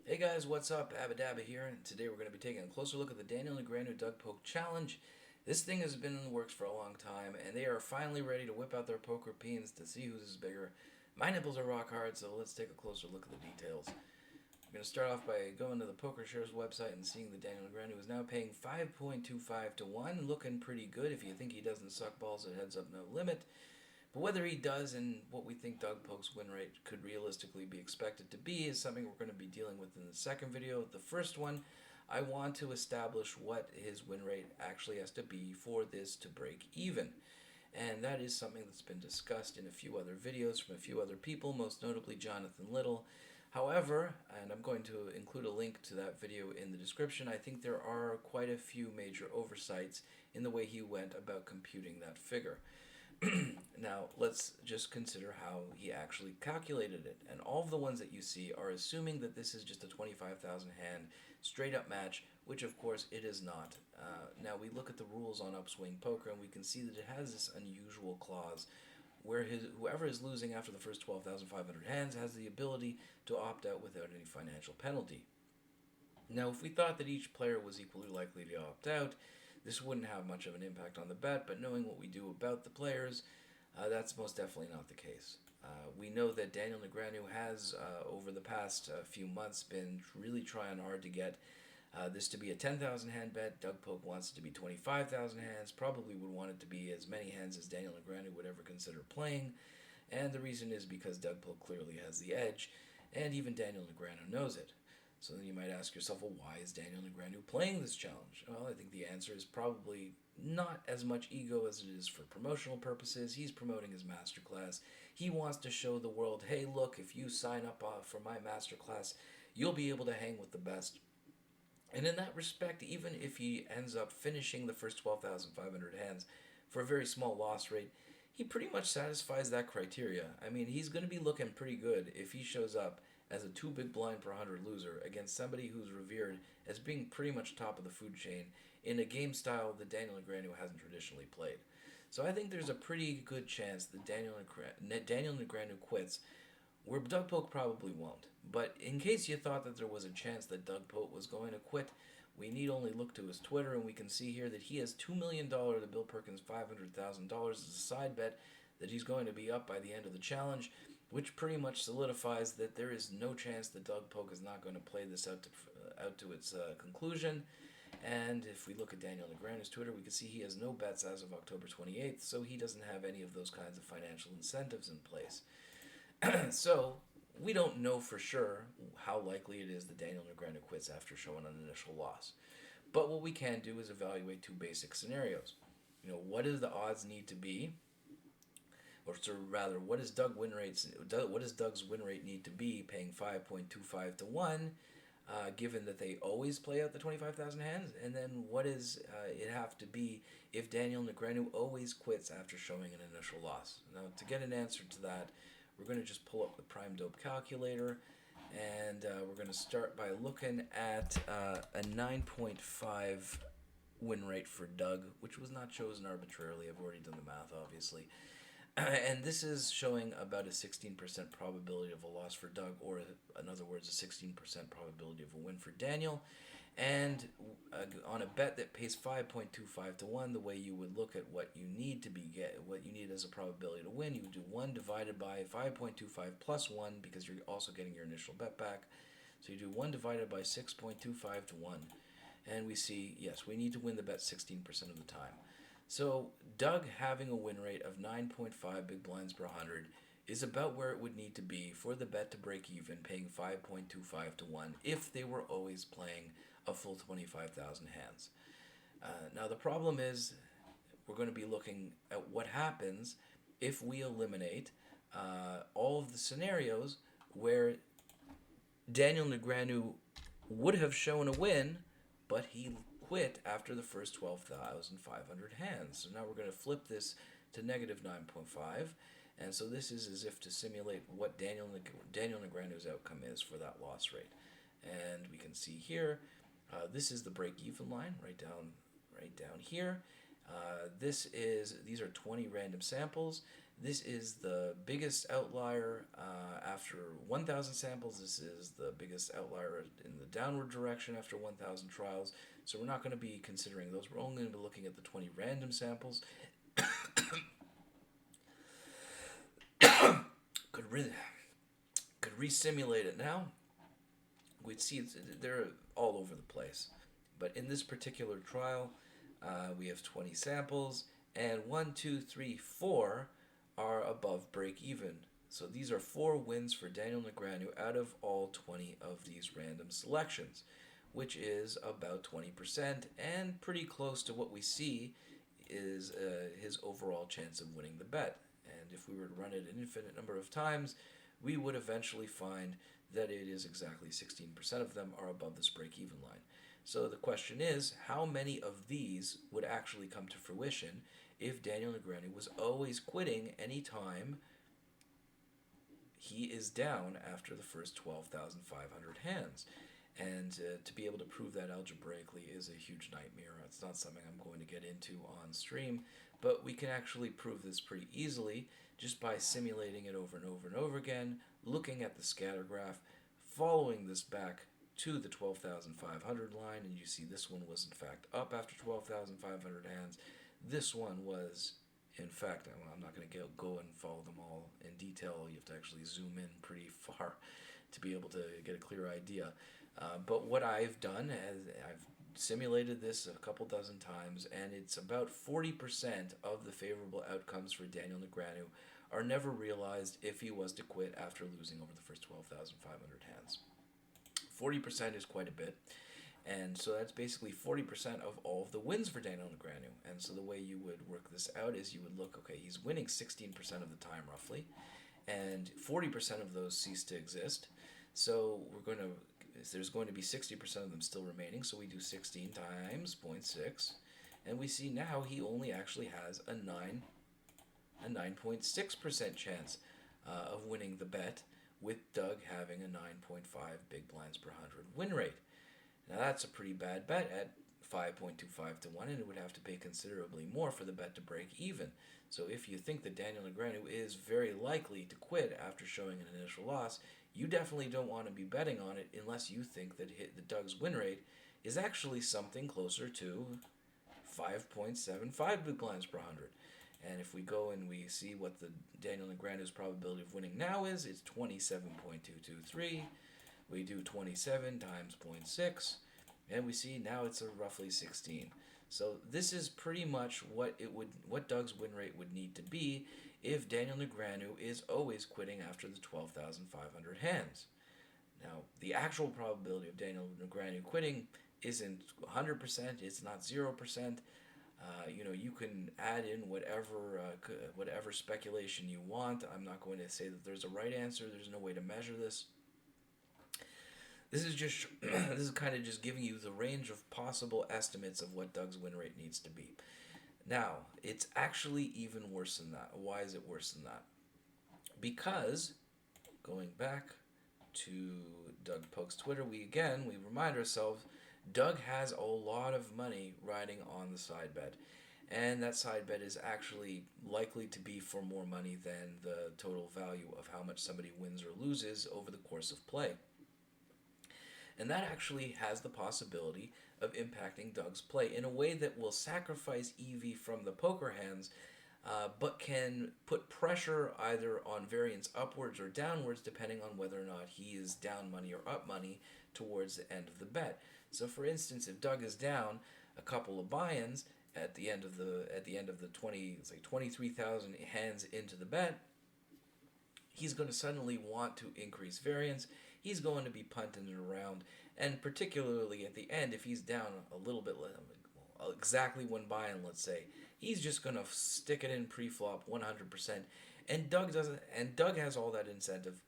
Hey guys, what's up? Abadabba here, and today we're going to be taking a closer look at the Daniel Negreanu Doug Polk Challenge. This thing has been in the works for a long time, and they are finally ready to whip out their poker peens to see whose is bigger. My nipples are rock hard, so let's take a closer look at the details. We're going to start off by going to the PokerShares website and seeing that Daniel Negreanu is now paying 5.25 to 1, looking pretty good. If you think he doesn't suck balls at heads up no limit. But whether he does and what we think Doug Polk's win rate could realistically be expected to be is something we're going to be dealing with in the second video. The first one, I want to establish what his win rate actually has to be for this to break even. And that is something that's been discussed in a few other videos from a few other people, most notably Jonathan Little. However, and I'm going to include a link to that video in the description, I think there are quite a few major oversights in the way he went about computing that figure. Now, let's just consider how he actually calculated it. And all of the ones that you see are assuming that this is just a 25,000 hand straight up match, which of course it is not. Now, we look at the rules on Upswing Poker and we can see that it has this unusual clause where whoever is losing after the first 12,500 hands has the ability to opt out without any financial penalty. Now, if we thought that each player was equally likely to opt out, this wouldn't have much of an impact on the bet, but knowing what we do about the players, that's most definitely not the case. We know that Daniel Negreanu has, over the past few months, been really trying hard to get this to be a 10,000 hand bet. Doug Polk wants it to be 25,000 hands, probably would want it to be as many hands as Daniel Negreanu would ever consider playing. And the reason is because Doug Polk clearly has the edge, and even Daniel Negreanu knows it. So then you might ask yourself, well, why is Daniel Negreanu playing this challenge? Well, I think the answer is probably not as much ego as it is for promotional purposes. He's promoting his masterclass. He wants to show the world, hey, look, if you sign up for my masterclass, you'll be able to hang with the best. And in that respect, even if he ends up finishing the first 12,500 hands for a very small loss rate, he pretty much satisfies that criteria. I mean, he's going to be looking pretty good if he shows up as a 2 big blind per 100 loser against somebody who's revered as being pretty much top of the food chain in a game style that Daniel Negreanu hasn't traditionally played. So I think there's a pretty good chance that Daniel Negreanu quits, where Doug Polk probably won't. But in case you thought that there was a chance that Doug Polk was going to quit, we need only look to his Twitter and we can see here that he has $2 million to Bill Perkins' $500,000 as a side bet that he's going to be up by the end of the challenge, which pretty much solidifies that there is no chance that Doug Polk is not going to play this out to its conclusion. And if we look at Daniel Negreanu's Twitter, we can see he has no bets as of October 28th, so he doesn't have any of those kinds of financial incentives in place. So we don't know for sure how likely it is that Daniel Negreanu quits after showing an initial loss. But what we can do is evaluate two basic scenarios. What does the odds need to be, or rather, what does Doug's win rate need to be, paying 5.25 to 1, given that they always play out the 25,000 hands, and then what does it have to be if Daniel Negreanu always quits after showing an initial loss? Now, to get an answer to that, we're going to just pull up the Prime Dope calculator, and we're going to start by looking at a 9.5 win rate for Doug, which was not chosen arbitrarily. I've already done the math, obviously. And this is showing about a 16% probability of a loss for Doug, or in other words, a 16% probability of a win for Daniel. And on a bet that pays 5.25 to 1, the way you would look at what you need what you need as a probability to win, you would do 1 divided by 5.25 plus 1, because you're also getting your initial bet back. So you do 1 divided by 6.25 to 1. And we see, yes, we need to win the bet 16% of the time. So Doug having a win rate of 9.5 big blinds per 100 is about where it would need to be for the bet to break even, paying 5.25 to 1 if they were always playing a full 25,000 hands. Now the problem is we're going to be looking at what happens if we eliminate all of the scenarios where Daniel Negreanu would have shown a win, but he quit after the first 12,500 hands. So now we're going to flip this to negative 9.5. And so this is as if to simulate what Daniel Negreanu's outcome is for that loss rate. And we can see here, this is the break-even line right down here. These are 20 random samples. This is the biggest outlier after 1,000 samples. This is the biggest outlier in the downward direction after 1,000 trials. So we're not going to be considering those. We're only going to be looking at the 20 random samples. could re-simulate it now. We'd see they're all over the place. But in this particular trial, we have 20 samples, and 1, 2, 3, 4 are above break even. So these are 4 wins for Daniel Negreanu out of all 20 of these random selections, which is about 20% and pretty close to what we see is his overall chance of winning the bet. And if we were to run it an infinite number of times, we would eventually find that it is exactly 16% of them are above this break-even line. So the question is, how many of these would actually come to fruition if Daniel Negreanu was always quitting any time he is down after the first 12,500 hands? And to be able to prove that algebraically is a huge nightmare. It's not something I'm going to get into on stream, but we can actually prove this pretty easily just by simulating it over and over and over again, looking at the scatter graph, following this back to the 12,500 line, and you see this one was in fact up after 12,500 hands. This one was, in fact, I'm not going to go and follow them all in detail. You have to actually zoom in pretty far to be able to get a clear idea. But what I've done is I've simulated this a couple dozen times, and it's about 40% of the favorable outcomes for Daniel Negreanu are never realized if he was to quit after losing over the first 12,500 hands. 40% is quite a bit, and so that's basically 40% of all of the wins for Daniel Negreanu. And so the way you would work this out is you would look, okay, he's winning 16% of the time roughly, and 40% of those cease to exist. So there's going to be 60% of them still remaining, so we do 16 times 0.6, and we see now he only actually has a 9.6% chance of winning the bet, with Doug having a 9.5 big blinds per 100 win rate. Now that's a pretty bad bet at 5.25 to 1, and it would have to pay considerably more for the bet to break even. So if you think that Daniel Negreanu is very likely to quit after showing an initial loss, you definitely don't want to be betting on it unless you think that the Doug's win rate is actually something closer to 5.75 big blinds per 100. And if we go and we see what the Daniel Negreanu's probability of winning now is, it's 27.223. We do 27 times 0.6, and we see now it's a roughly 16. So this is pretty much what Doug's win rate would need to be if Daniel Negreanu is always quitting after the 12,500 hands. Now, the actual probability of Daniel Negreanu quitting isn't 100%, it's not 0%. You can add in whatever speculation you want. I'm not going to say that there's a right answer. There's no way to measure this. This is kind of just giving you the range of possible estimates of what Doug's win rate needs to be. Now, it's actually even worse than that. Why is it worse than that? Because, going back to Doug Polk's Twitter, we remind ourselves, Doug has a lot of money riding on the side bet. And that side bet is actually likely to be for more money than the total value of how much somebody wins or loses over the course of play. And that actually has the possibility of impacting Doug's play in a way that will sacrifice EV from the poker hands, but can put pressure either on variance upwards or downwards depending on whether or not he is down money or up money towards the end of the bet. So for instance, if Doug is down a couple of buy-ins at the end of the 23,000 hands into the bet, he's going to suddenly want to increase variance. He's going to be punting it around, and particularly at the end, if he's down a little bit, exactly one buy-in, let's say, he's just going to stick it in pre-flop 100%, and Doug has all that incentive.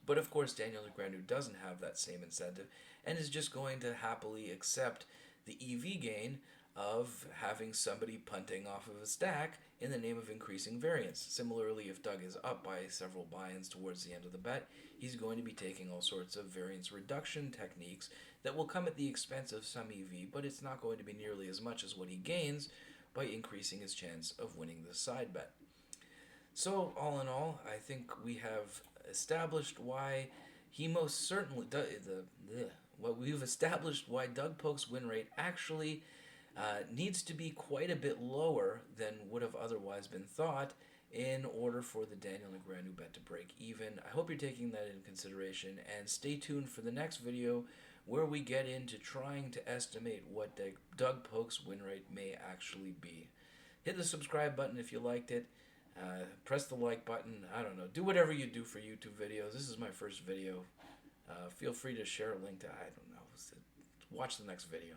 But of course, Daniel Negreanu doesn't have that same incentive, and is just going to happily accept the EV gain of having somebody punting off of a stack in the name of increasing variance. Similarly, if Doug is up by several buy-ins towards the end of the bet, he's going to be taking all sorts of variance reduction techniques that will come at the expense of some EV, but it's not going to be nearly as much as what he gains by increasing his chance of winning the side bet. So, all in all, I think we have established why he most certainly what we've established why Doug Polk's win rate actually needs to be quite a bit lower than would have otherwise been thought in order for the Daniel Negreanu bet to break even. I hope you're taking that into consideration, and stay tuned for the next video where we get into trying to estimate what Doug Polk's win rate may actually be. Hit the subscribe button if you liked it. Press the like button. I don't know. Do whatever you do for YouTube videos. This is my first video. Feel free to share a link to, I don't know. Watch the next video.